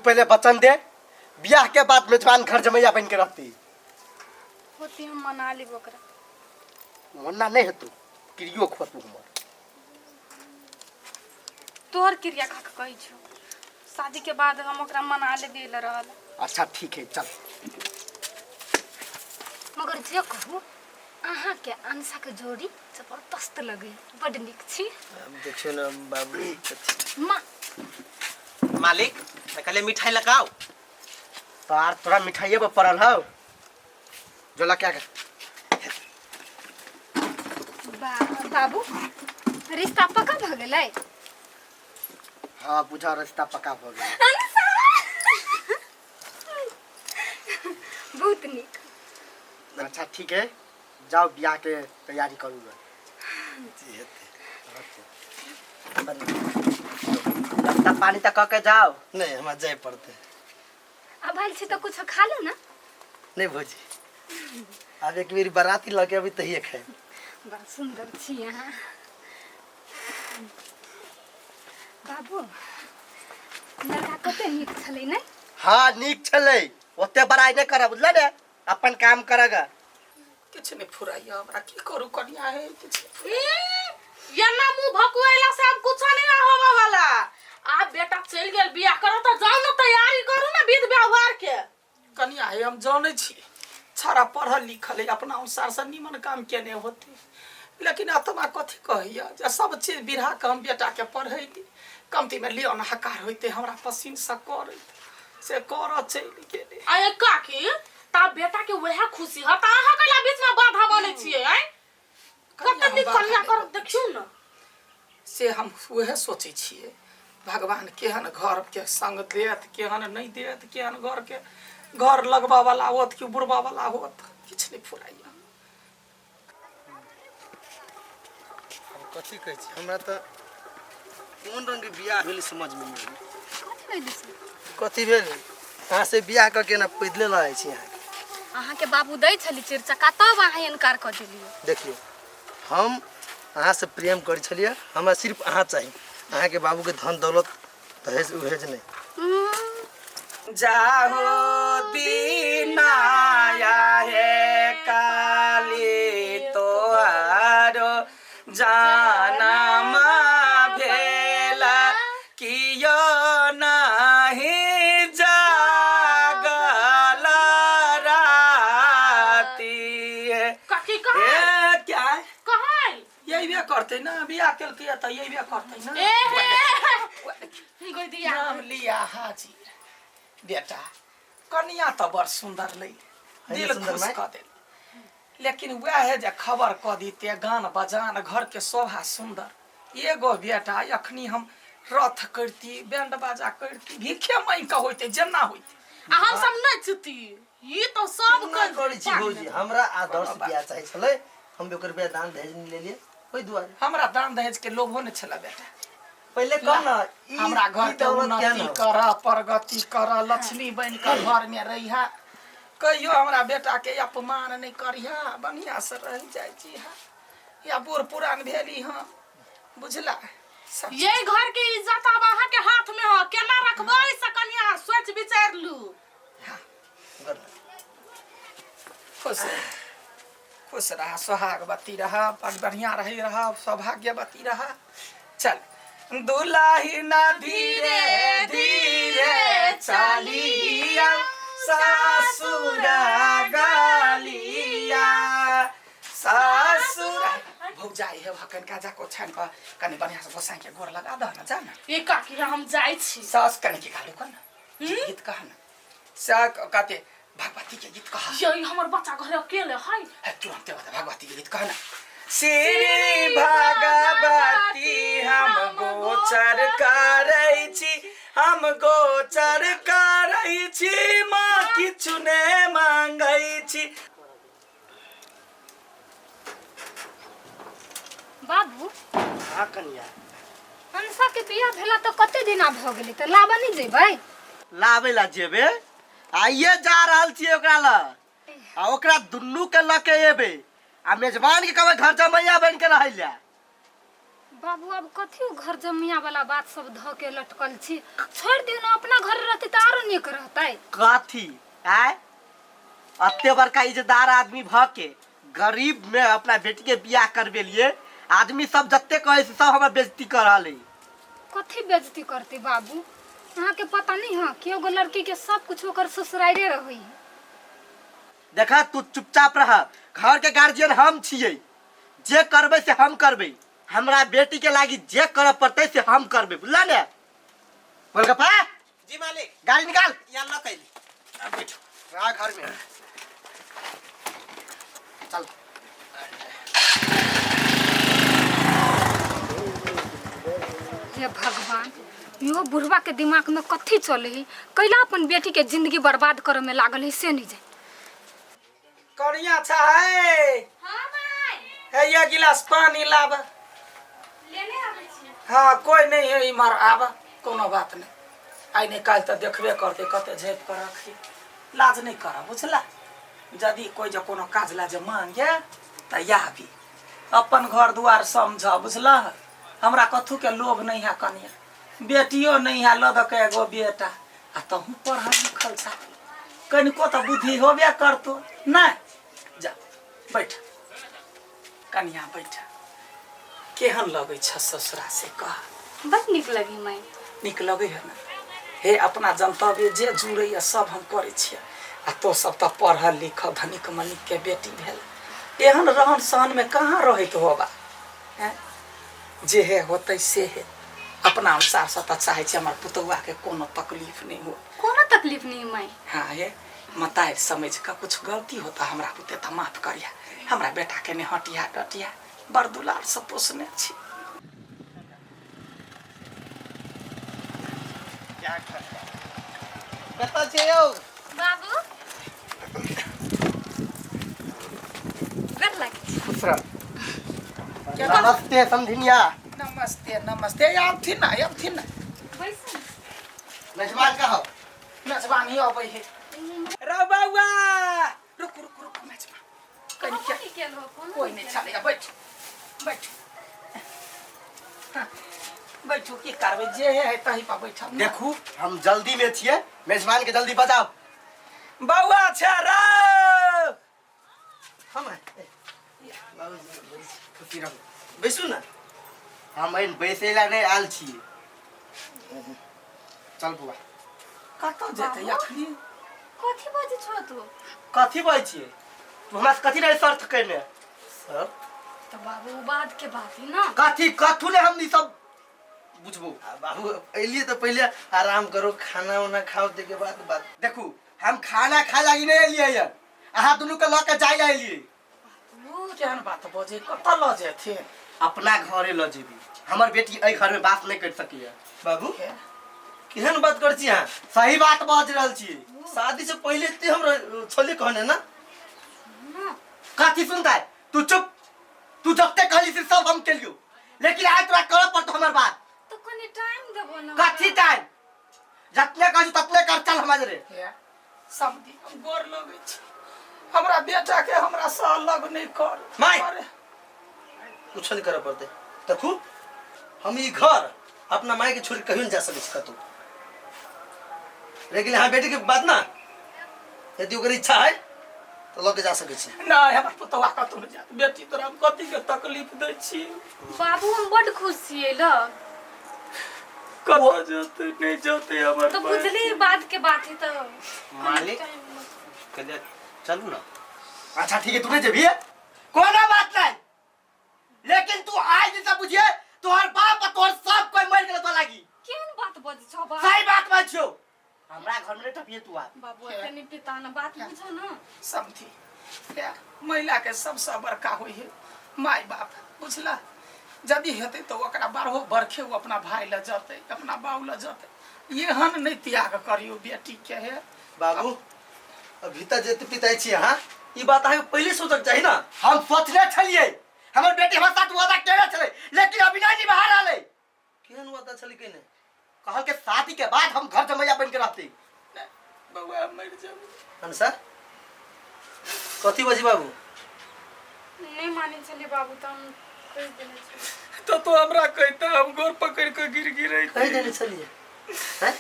पहले वचन दे, ब्याह के बाद मेजबान घर जमैया बन के रहती। होती हम मना ली ओकरा। मन्ना नहीं है तू, क्रियो खोतू हमर। तोहर क्रिया खा के कही छो, शादी के बाद हम ओकरा मना ले दिल रहल। अच्छा ठीक है चल। मगर जे कहू अहाँ के अंशा के जोड़ी जबरदस्त लगे, बड़ निक छी। देखियो ना बाबू। माँ मालिक कहले मिठाई लगाओ। तार तोरा मिठाइए पर पड़ल हो, जोला क्या कर। बाबू रिश्ता पक्का भ गेलै? हाँ बुझा, रिश्ता पक्का हो गया। बहुत निक। अच्छा ठीक है, जाओ ब्याह के तैयारी करूँगा। नाश्ता पानी तक के जाओ। नहीं हमारा जाए पड़ते। अब आइल छी तो कुछ खा लो ना। नहीं भौजी, अब एक मेरी बाराती लगे अभी तहिए खाए। बड़ा सुंदर छी यहाँ। बाबू लड़का कते नीक छलै नै? हाँ नीक छलै, ओते बड़ाई नहीं करा, बुझल ने, अपन काम करेगा। किछ नहीं फुराइया हमरा, की करू कनिया है किछ। यन्ना मुंह भकुएला से हम कुछ नहीं होवा वाला। आप बेटा चल गेल बियाह करो तो जाओ ना, तैयारी करू ना विध व्यवहार के। कनिया है हम जाने छी, छाड़ा पढ़ल लिखल है, अपना अनुसार से निमन काम केने होते, लेकिन आत्मा कथी कहैया जे सब चीज बिरहा के हम बेटा के पढ़ैली, कमती में लियोन हकार होते हमरा पसीन से कर से कर चल गेले। आए काकी ता बेटा के वह खुशी ह, ता अहा कला बीच में बाधा बने छिए। आए कते निक कन्या कर देखियो ना। से हम वह सोचे छिए भगवान केहन घर के संग देत, केहन नहीं देत, केहन घर के घर लगवा वाला होत कि बुढ़वा वाला होत, किछ नहीं फुराइया। कथी कहै छी, हमरा त कोन रंग के बियाह भेल समझ में नहीं। कथि भेल से? कथी भेल? अहाँ से बियाह करके ना पैदले लाए छी। अहाँ के बाबू दै छली चिरचका, तब अहाँ इनकार कर देलिए। देखियो हम अहाँ से प्रेम करै छलिए, हमरा सिर्फ अहाँ चाहिए। अहाँ के बाबू के धन दौलत दहेज उहेज नहीं। जाहो दीनाया है काली तोहारो जानम भेला कियो नहीं जागल राती है। काकी कहा क्या है? कहा यही भी करते ना, बियाह कल किया तो यही भी करते ना। ए गोई दिया नाम लिया हाजी बेटा, कन्या तो बड़ सुंदर लई, दिल खुश कर दे, लेकिन वह है जे खबर क दीते गान बजान घर के शोभा सुंदर। एगो बेटा अखनी हम रथ करती, बैंड बाजा करती, भिखे माई का होते जेना होते। हम सब न चुती, ये तो सब कर करै छी भौजी, हमरा आदर्श बियाह चाहिए छले, हम ओकर बियाह दान दहेज नहीं ले लिए कोई दुआरे। हमरा दान दहेज के लोभो न छला बेटा। पहले कह ना हमरा घर के उन्नति कर, प्रगति कर, लक्ष्मी बन कर घर में रहिहा, कहियो हमरा बेटा के अपमान नहीं करिहा, बढ़िया से रह जाय छी या बूढ़ पुरान भेली हां, बुझला। ये घर के इज्जत अब अहा के हाथ में हो, केना रखबै से कनिया सोच विचार लू। खुश खुश रहा, सुहागवती रहा, बढ़िया रही रहा, सौभाग्यवती रहा। चल दुल्हन धीरे धीरे चलिया, सासुर गालिया, सासुर भौजाई है भकन का जाको छान का कनी बढ़िया से गोसाई के गोर लगा द ना, जा ना। ये काकी हम जाई छी। सास कनी के गालू कन गीत कहा ना, सा कहते भगवती के गीत कहा। यही हमर बच्चा घर अकेले है तुरंत भगवती के गीत कहा ना। श्री भगवती हम गोचर करै छी, हम गोचर करै छी, माँ किछु ने मांगै छी। बाबू हाँ कन्या, अंशा के बियाह भेला तो कते दिना भ गेलै, त लाबा नहीं जेबै? लाबे ला जेबे, आइए जा रहल छी ओकरा ला, आ ओकरा दुन्नू के लके एबे, आ मेजबान के कहबै घर जमैया बन के रहै ला। बाबू अब कथी घर जमिया वाला बात सब ध के लटकल छी। छोड़ दियो ना, अपना घर रहती त आरो नीक रहतै। कथी आय अत्ते बड़का इज्जतदार आदमी भ के गरीब में अपना बेटी के बियाह करबे लिए आदमी सब जत्ते कहे से सब हमरा बेइज्जती कर रहले। कथी बेइज्जती करती बाबू? यहाँ के पता नहीं है कि एगो लड़की के सब कुछ ओकर ससुराइरे रही। देखा तू चुपचाप रह, घर के गार्जियन हम छिए, जे करबे से हम करबे, हमरा बेटी के लागी जे करे पड़ते से हम करबे, बुझला ने? गोलगप्पा जी मालिक। गाड़ी निकाल, यहाँ न कैली। अब बैठो आ घर में चल। हे भगवान, यो बुढ़वा के दिमाग में कथी चले है? कैला अपन बेटी के जिंदगी बर्बाद करे में लागल है से नहीं जाए। कनिया चाहे हां माई, है ये गिलास पानी लाब। लेने आबै छी। हाँ कोई नहीं है इमर आब, कोनो बात नहीं। आई नहीं काल तो देखबे करते कते झेप कर रखी, लाज नहीं कर बुझला। यदि कोई जो कोनो काज ला जे मांगे त या भी अपन घर दुआर समझ बुझला। हमरा कथू के लोभ नहीं है कनिया, बेटियो नहीं है लदक एगो बेटा आ तहू पढ़ल लिखल छा, कनिको तो बुद्धि होबे करतो नहीं। जा बैठ कनिया बैठ। केहन लगे छ ससुरा से कह? बड़ निक लगी माई। निक लगे है ना? हे अपना जनतव्य जे जुड़े सब हम करे छिए आ तो सब तो पढ़ल लिखल धनिक मनिक के बेटी भेल। एहन रहन सहन में कहाँ रहत होबा हैं? जे है होते से है अपना अनुसार से तो चाहे छे हमर पुतौआ के कोनो तकलीफ नहीं हो। कोनो तकलीफ नहीं माई। हाँ ये मतार समझ का कुछ गलती होता हमरा पुते तो माफ करिया। हमरा बेटा के ने हटिया डटिया बड़ दुलार से पोसने छी। क्या कर बेटा छे यौ बाबू गट लगी। खुश रह। नमस्ते समधिनिया। नमस्ते नमस्ते। अब थी ना बैस। मेजबान का हो? मेजबान ही अबै है। रो बउआ रुक रुक रुक मेजबान कनी के कोई नहीं चलेगा। बैठ बैठ हाँ, बैठो की करबे जे है तही पर बैठब। देखू हम जल्दी में छिए, मेजबान के जल्दी बजाओ। बउआ छे रो हम खुशी रहू, बैसू ना। हम एन बैसेला नहीं आल छिए। चल बुआ। कतौ जेते अखनी? कथी बाजे छ तू? कथी बाजै छिए? तू हमरा से कथी नहीं शर्त करने? सर तो बाबू बाद के बात ही ना। कथी कथू ने हमनी सब बुझबो। बाबू अलिए तो पहले आराम करो, खाना वाना खाओ के बाद बात। देखू हम खाना खाए लागी नहीं एलिए यार, अहाँ दुनू के लऽ के जाय ला एलिए। केहन बात बजे कत ल जेथे? अपना घरे ल जेबी। हमर बेटी एहि घर में बात नहीं कर सकिए। बाबू केहन बात कर छी अहाँ? सही बात बाज रहल छी। शादी से पहले ते हम छले कहने ना। कथी सुनता है? तू चुप। तू जब तक कहली से सब हम केलियो, लेकिन आज तोरा करऽ पड़तो हमर बात। तो कनी टाइम देबो ना। कथी टाइम? जतने कहू ततने कर चल हमारे। समझी हम गोर लगे छी, हमरा बेटा के हमरा सा लग नहीं कर। माय कुछ नहीं करे पड़ते। देखू हम ई घर अपना माई के छोड़ कहियो नहीं जा सके कतौ, लेकिन हाँ बेटी के बात ना यदि ओकर इच्छा है तो लोग जा सके छी। ना हमर पुतवा कतौ नहीं जात। बेटी तोरा हम कथी के तकलीफ दै छी? बाबू हम बड़ खुश छिए ल। कतौ जते नहीं जते हमर तो बुझली बाद के बात है तो मालिक कहले चलू ना। अच्छा ठीक है, तू नहीं जेबी कोनो बात नहीं, लेकिन तू आज से बुझिए तोहर बाप और तोहर सब कोई मर गेल तो लागी। केहन बात बजे छ बा? सही बात बात छो। हमरा घर में टपिए तू आ। बाबू कनी पिता ना बात बुझो ना। समझी क्या महिला के सबसे बड़का होई है माई बाप बुझला। यदि हेतै तो ओकरा बारहो बरखे वो अपना भाई ल जते, अपना बाऊ ल जते। एहन नहीं त्याग करियो बेटी के है। बाबू अभी तक जेते पिताई छी हां, ई बात अहाँ पहले सोचक चाहिए ना। हम सोचले छलिए हमर बेटी हमरा साथ वादा केले छले, लेकिन अभी नहीं निभा रहले। केहन वादा छली केने? कहल के शादी के बाद हम घर जमैया बन के रहते। बउआ मर जाऊ। अनुसार कथी बजी बाबू? नहीं माने चली बाबू तो हम कह देने छी। तो हमरा कहता हम गोर पकड़ के गिर गिरे कहीं देने चलिए हैं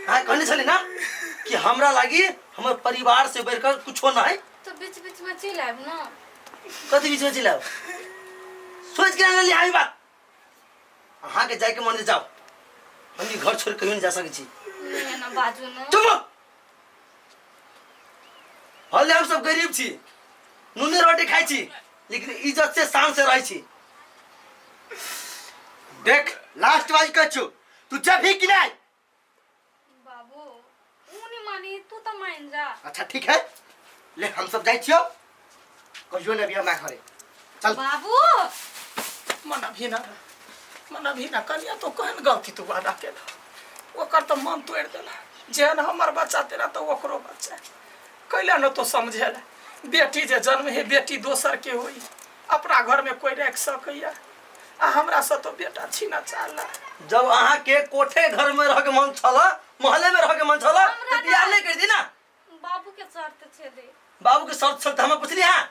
हाँ कहने चली ना कि हमरा लागी हमर परिवार से बढ़कर कुछ ना है तो बीच बीच में चिल आब ना कथी बीच में चिल्लाओ सोच के आने आई बात अहाँ के जाके मंदिर जाओ हम घर छोड़ कहीं नहीं जा सके छी नहीं ना बाजू ना चुप हले हम सब गरीब छी नूने रोटी खाई छी लेकिन इज्जत से शान से रही छी देख लास्ट वाली कह छु तू जब भी कि नहीं बाबू ऊ नहीं मानी तू तो मान जा अच्छा ठीक है ले हम सब जाई छियो कहियो ने बिया मा घरे चल बाबू मन भी ना कनिया तो कहन गलती तू वादा के ओकर तो मन तोड़ देला जेहन हमर बच्चा तेरा तो ओकरो बच्चा कैला न तो समझेला बेटी जे जन्म है बेटी दोसर के होई अपना घर में कोई रख सकैया आ हमरा से तो बेटा छीना चाहला जब अहाँ के कोठे घर में रह के मन छला मोहल्ले में रह के मन छला तो बियाह नहीं कर दी ना बाबू के शर्त छे दे बाबू के शर्त शर्त हमें पूछली हां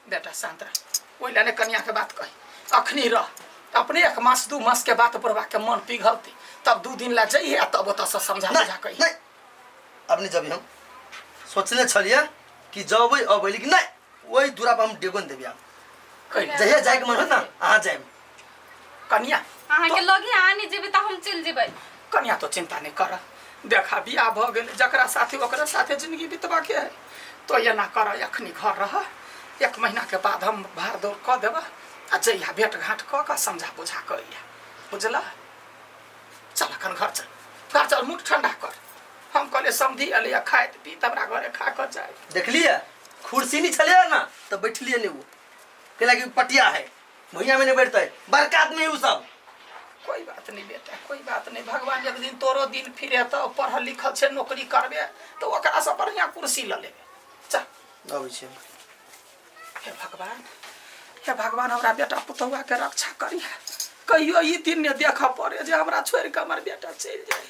बेटा शांत रह ओइला ने कन्या के बात कही अखनी रह अपने 1 मास 2 मास के बात बुढ़वा के मन पिघलती तब 2 दिन ला जाइए तब ओत से समझा बुझा कही नहीं अपने जब हम सोचले छलिए कि जबै अब लेकिन नहीं वही दूरा पर हम डेगन देबी हम कही जहिया जाए के मन हो ना आ जाए कन्या अहाँ के लगे आनी जेबे त हम चल जेबै कन्या तो चिंता नहीं कर देखा बियाह भ गेल जकरा साथे ओकरा साथे जिंदगी बितबा के है तो ये ना कर अखनी घर रह 1 महीना के बाद हम भार दौड़ क देबा आ जइया भेट घाट क का समझा बुझा कइया बुझला चल अखन घर चल मुठ ठंडा कर हम कहले समझी अलिया खाए पी तबरा घरे खा कर जाए देखलिए कुर्सी नहीं छले ना तो बैठलिए नहीं वो कहला कि पटिया है भैया में नहीं बैठता है बरकत में वो सब कोई बात नहीं बेटा कोई बात नहीं भगवान एक दिन तोरो दिन फिरे तो पढ़ल लिखल छे नौकरी करबे तो ओकरा से बढ़िया कुर्सी ल लेबे चल आबै छी हे भगवान हमरा बेटा पुतौआ के रक्षा करी कहियो ई दिन ने देख पड़े जे हमरा छोड़ के हमर बेटा चल जाए